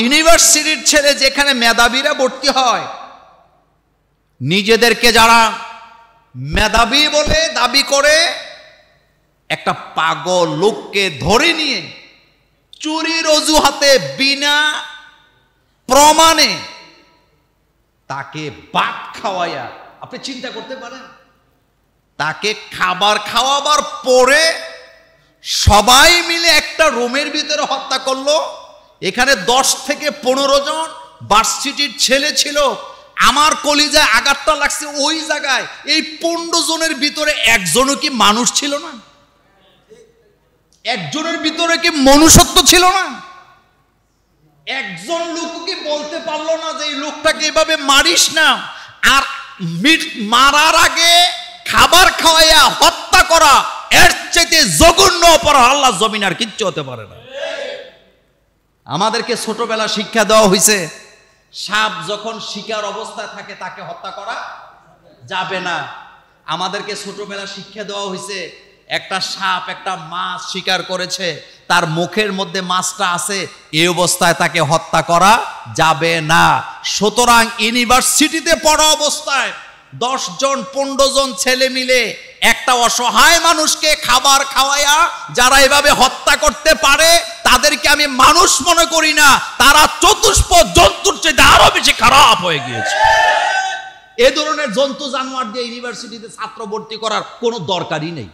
ইউনিভার্সিটির ছেলে যেখানে মেধাবীরা ভর্তি হয়, নিজেদেরকে যারা মেধাবী বলে দাবি করে, একটা পাগল লোককে ধরে নিয়ে চুরির অজুহাতে বিনা প্রমাণে তাকে ভাত খাওয়াইয়া, আপনি চিন্তা করতে পারেন, তাকে খাবার খাওয়াবার পরে সবাই মিলে একটা রুমের ভিতরে হত্যা করলো। এখানে 10 থেকে 15 জন ভার্সিটির ছেলে ছিল। আমার কলিজায় আঘাতটা লাগছে ওই জায়গায়। এই 15 জনের ভিতরে একজনও কি মানুষ ছিল না? একজনের ভিতরে কি মনুষ্যত্ব ছিল না? একজন লোক কি বলতে পারলো না যে এই লোকটাকে এভাবে মারিস না? আর মারার আগে খাবার খাওয়াইয়া হত্যা করা, এর চাইতে জঘন্য অপরাধ আল্লাহ জমিন আর কিচ্ছু হতে পারে না। আমাদেরকে ছোটবেলা শিক্ষা দেওয়া হয়েছে, সাপ যখন শিকার অবস্থায় থাকে তাকে হত্যা করা যাবে না। আমাদেরকে ছোটবেলা শিক্ষা দেওয়া হয়েছে, একটা সাপ একটা মাছ শিকার করেছে, তার মুখের মধ্যে মাছটা আছে, এই অবস্থায় তাকে হত্যা করা যাবে না। সুতরাং ইউনিভার্সিটিতে পড়া অবস্থায় 10 জন 15 জন ছেলে মিলে একটা অসহায় মানুষকে খাবার খাওয়ায়া যারা এভাবে হত্যা করতে পারে, তাদেরকে আমি মানুষ মনে করি না, তারা চতুষ্প জন্তুর চেয়ে আরো বেশি খারাপ হয়ে গিয়েছে। এ ধরনের জন্তু জানোয়ার দিয়ে ইউনিভার্সিটিতে ছাত্র ভর্তি করার কোনো দরকারই নেই।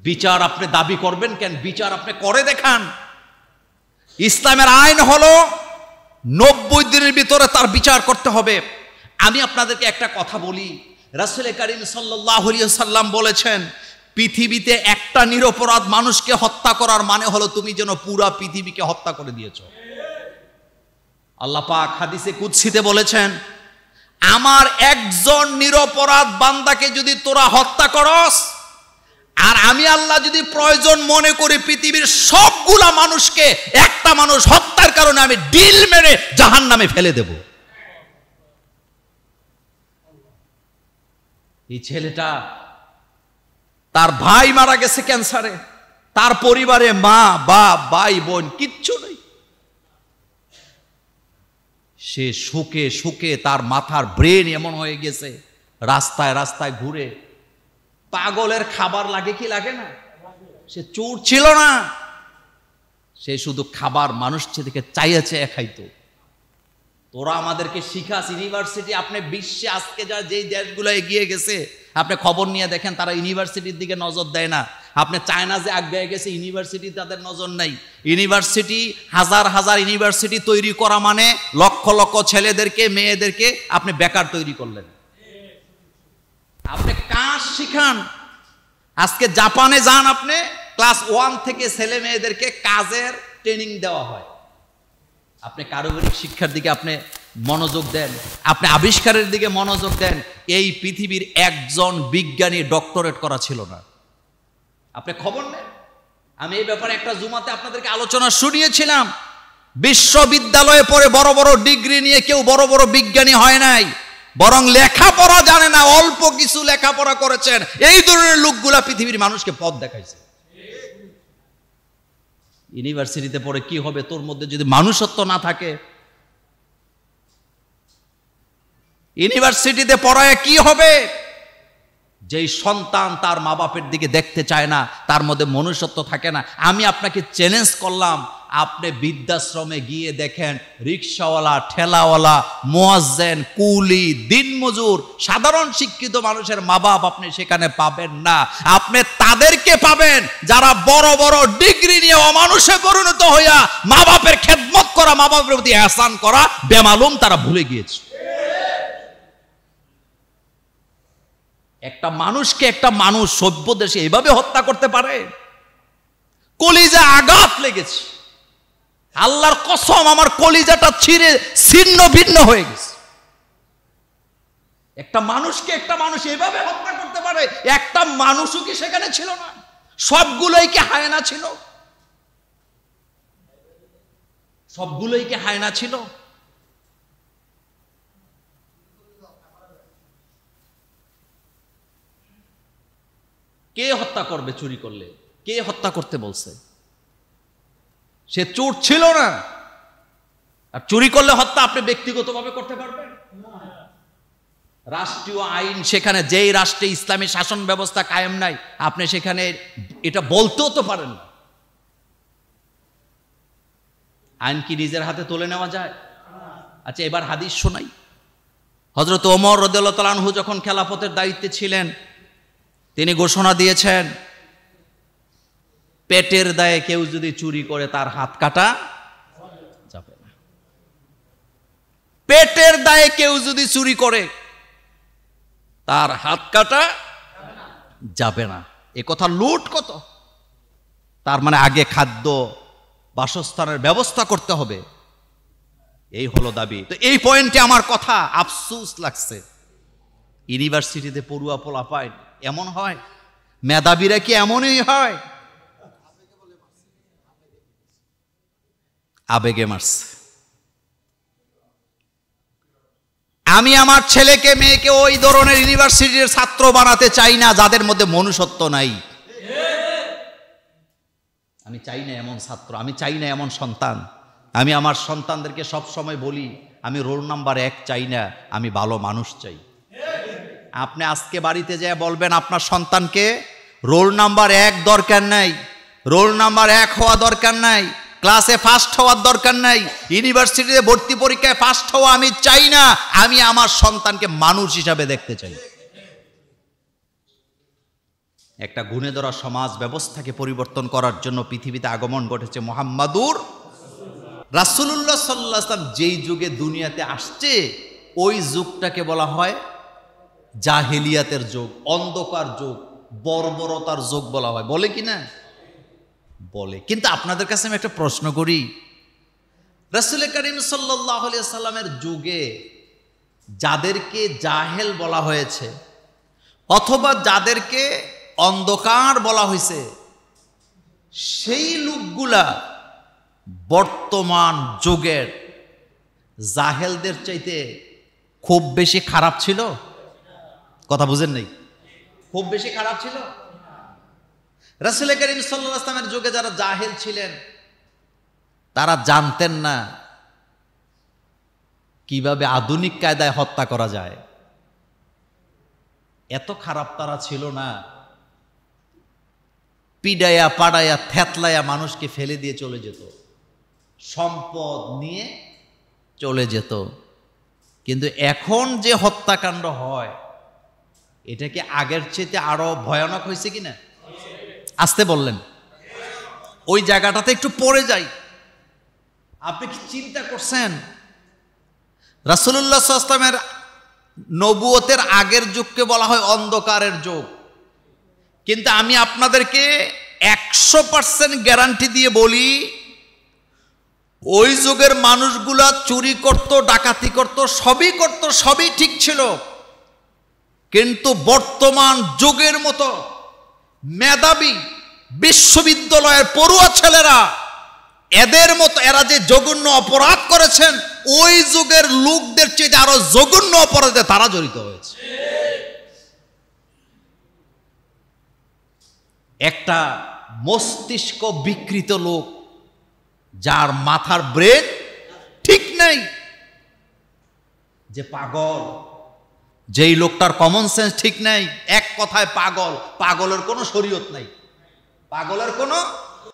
বিচার আপনি দাবি করবেন কেন? বিচার আপনি করে দেখান। ইসলামের আইন হলো 90 দিনের ভিতরে তার বিচার করতে হবে। আমি আপনাদেরকে একটা কথা বলি, রাসূল করিম সাল্লাল্লাহু আলাইহি ওয়াসাল্লাম বলেছেন, পৃথিবীতে একটা নিরপরাধ মানুষকে হত্যা করার মানে হলো তুমি যেন পুরা পৃথিবীকে হত্যা করে দিয়েছো। আল্লাহ পাক হাদিসে কুদসিতে বলেছেন, আমার একজন নিরপরাধ বান্দাকে যদি তোরা হত্যা করস, আর আমি আল্লাহ যদি প্রয়োজন মনে করি পৃথিবীর সবগুলা মানুষকে একটা মানুষ হত্যার কারণে আমি ডিল মেরে জাহান্নামে ফেলে দেব। এই ছেলেটা, তার ভাই মারা গেছে ক্যান্সারে, তার পরিবারে মা বাপ ভাই বোন কিচ্ছু নেই। সে শুকে শুকে তার মাথার ব্রেন এমন হয়ে গেছে, রাস্তায় রাস্তায় ঘুরে। পাগলের খাবার লাগে কি লাগে না? সে চোর ছিল না, সে শুধু খাবার মানুষ থেকে চাইয়া চেয়ে খাইতো। তোরা আমাদেরকে শিখাস ইউনিভার্সিটি, আপনি বিশ্বে আজকে যা যেই দেশগুলো এগিয়ে গেছে আপনি খবর নিয়ে দেখেন, তারা ইউনিভার্সিটির দিকে নজর দেয় না। আপনি চায়না যে আগে গেছে, ইউনিভার্সিটি তাদের নজর নাই। ইউনিভার্সিটি হাজার হাজার ইউনিভার্সিটি তৈরি করা মানে লক্ষ লক্ষ ছেলেদেরকে মেয়েদেরকে আপনি বেকার তৈরি করলেন। আপনি কাজ শিখান। আজকে জাপানে যান, আপনি ক্লাস 1 থেকে ছেলে মেয়েদেরকে কাজের ট্রেনিং দেওয়া হয়। আপনি কারিগরি শিক্ষার দিকে আপনি মনোযোগ দেন, আপনি আবিষ্কারের দিকে মনোযোগ দেন। এই পৃথিবীর একজন বিজ্ঞানী ডক্টরেট করা ছিল না। আপনি খবর নেন, আমি এই ব্যাপারে একটা জুমাতে আপনাদেরকে আলোচনা শুনিয়েছিলাম। বিশ্ববিদ্যালয়ে পড়ে বড় বড় ডিগ্রি নিয়ে কেউ বড় বড় বিজ্ঞানী হয় নাই, বরং লেখাপড়া জানে না, অল্প কিছু লেখাপড়া করেছেন, এই ধরনের লোকগুলা পৃথিবীর মানুষকে পথ দেখাইছে। ইউনিভার্সিটিতে পড়ে কি হবে তোর মধ্যে যদি মানুষত্ব না থাকে? ইউনিভার্সিটিতে পড়ায় কি হবে? যেই সন্তান তার মা বাপের দিকে দেখতে চায় না, তার মধ্যে মনুষ্যত্ব থাকে না। আমি আপনাকে চ্যালেঞ্জ করলাম, আপনি বৃদ্ধাশ্রমে গিয়ে দেখেন, রিক্সাওয়ালা, ঠেলাওয়ালা, মুয়াজ্জিন, কুলি, দিনমজুর, সাধারণ শিক্ষিত মানুষের মা বাপ আপনি সেখানে পাবেন না। আপনি তাদেরকে পাবেন যারা বড় বড় ডিগ্রি নিয়ে অমানুষে পরিণত হইয়া মা বাপের খেদমত করা, মা বাপের প্রতি এহসান করা বেমালুম তারা ভুলে গিয়েছে। একটা মানুষকে একটা মানুষ সভ্য দেশে এভাবে হত্যা করতে পারে? কলিজা আঘাত লেগেছে, আল্লাহর কসম আমার কলিজাটা ছিঁড়ে ছিন্ন ভিন্ন হয়ে গেছে। একটা মানুষকে একটা মানুষ এভাবে হত্যা করতে পারে? একটা মানুষও কি সেখানে ছিল না? সবগুলোই কি হায়না ছিল? সবগুলোই কি হায়না ছিল? কে হত্যা করবে চুরি করলে? কে হত্যা করতে বলছে? সে চোর ছিল না। আর চুরি করলে হত্যা আপনি ব্যক্তিগতভাবে করতে পারবেন? রাষ্ট্রীয় আইন, সেখানে যেই রাষ্ট্রে ইসলামী শাসন ব্যবস্থা কায়েম নাই, আপনি সেখানে এটা বলতেও তো পারেন না। আইন কি নিজের হাতে তুলে নেওয়া যায়? আচ্ছা, এবার হাদিস শোনাই। হযরত ওমর রাদিয়াল্লাহু তাআলা আনহু যখন খেলাফতের দায়িত্বে ছিলেন, তিনি ঘোষণা দিয়েছেন, পেটের দায়ে কেউ যদি চুরি করে তার হাত কাটা যাবে না। পেটের দায়ে কেউ যদি চুরি করে তার হাত কাটা যাবে না। এ কথা লুট কত! তার মানে আগে খাদ্য বাসস্থানের ব্যবস্থা করতে হবে, এই হলো দাবি। তো এই পয়েন্টে আমার কথা, আফসোস লাগছে, ইউনিভার্সিটিতে পড়ুয়া পোলা পায় এমন হয়? মেধাবীরা কি এমনই হয়? আবেগে মারছে। আমি আমার ছেলেকে মেয়েকে ওই ধরনের ইউনিভার্সিটির ছাত্র বানাতে চাই না যাদের মধ্যে মনুষ্যত্ব নাই। আমি চাই না এমন ছাত্র, আমি চাই না এমন সন্তান। আমি আমার সন্তানদেরকে সব সময় বলি, আমি রোল নাম্বার 1 চাই না, আমি ভালো মানুষ চাই। আপনি আজকে বাড়িতে যেয়ে বলবেন আপনার সন্তানকে, রোল নাম্বার 1 দরকার নাই, রোল নাম্বার 1 হওয়া দরকার নাই, ক্লাসে ফার্স্ট হওয়ার দরকার নাই, ইউনিভার্সিটিতে ভর্তি পরীক্ষায় ফার্স্ট হওয়া আমি চাই না। আমি আমার সন্তানকে মানুষ হিসাবে দেখতে চাই। একটা গুণে ধরা সমাজ ব্যবস্থাকে পরিবর্তন করার জন্য পৃথিবীতে আগমন ঘটেছে মুহাম্মাদুর রাসূলুল্লাহ সাল্লাল্লাহু আলাইহি ওয়াসাল্লাম। যেই যুগে দুনিয়াতে আসছে ওই যুগটাকে বলা হয় জাহেলিয়াতের যুগ, অন্ধকার যুগ, বর্বরতার যুগ বলা হয়। বলে কি না? বলে। কিন্তু আপনাদের কাছে আমি একটা প্রশ্ন করি, রাসূল করিম সাল্লাল্লাহু আলাইহি ওয়াসাল্লামের যুগে যাদেরকে জাহেল বলা হয়েছে অথবা যাদেরকে অন্ধকার বলা হয়েছে, সেই লোকগুলা বর্তমান যুগের জাহেলদের চাইতে খুব বেশি খারাপ ছিল? কথা বুঝেন নাই? খুব বেশি খারাপ ছিল? রাসূল করিম সাল্লাল্লাহু আলাইহি ওয়াসাল্লামের যুগে যারা জাহেল ছিলেন তারা জানতেন না কিভাবে আধুনিক কায়দায় হত্যা করা যায়। এত খারাপ তারা ছিল না। পিডাইয়া পাড়াইয়া থেতলাইয়া মানুষকে ফেলে দিয়ে চলে যেত, সম্পদ নিয়ে চলে যেত। কিন্তু এখন যে হত্যাকাণ্ড হয় এটা কি আগের চেয়ে আরো ভয়ানক হয়েছে কিনা? আসতে বললেন, ওই জায়গাটাতে একটু পড়ে যাই। আপনি কি চিন্তা করছেন রাসূলুল্লাহ সাল্লাল্লাহু আলাইহি ওয়াসাল্লামের নবুয়তের আগের যুগকে বলা হয় অন্ধকারের যুগ, কিন্তু আমি আপনাদেরকে 100% গ্যারান্টি দিয়ে বলি ওই যুগের মানুষগুলা চুরি করত, ডাকাতি করত, সবই করত, সবই ঠিক ছিল। কিন্তু বর্তমান যুগের মতো মেধাবী বিশ্ববিদ্যালয়ের পড়ুয়া ছেলেরা, এদের মতো এরা যে জঘন্য অপরাধ করেছেন ওই যুগের লোকদের চেয়ে আরো জঘন্য অপরাধে তারা জড়িত হয়েছে। একটা মস্তিষ্ক বিকৃত লোক, যার মাথার ব্রেন ঠিক নেই, যে পাগল, যেই লোকটার কমন সেন্স ঠিক নেই, এক কথায় পাগল। পাগলের কোনো শরীয়ত নাই, পাগলের কোনো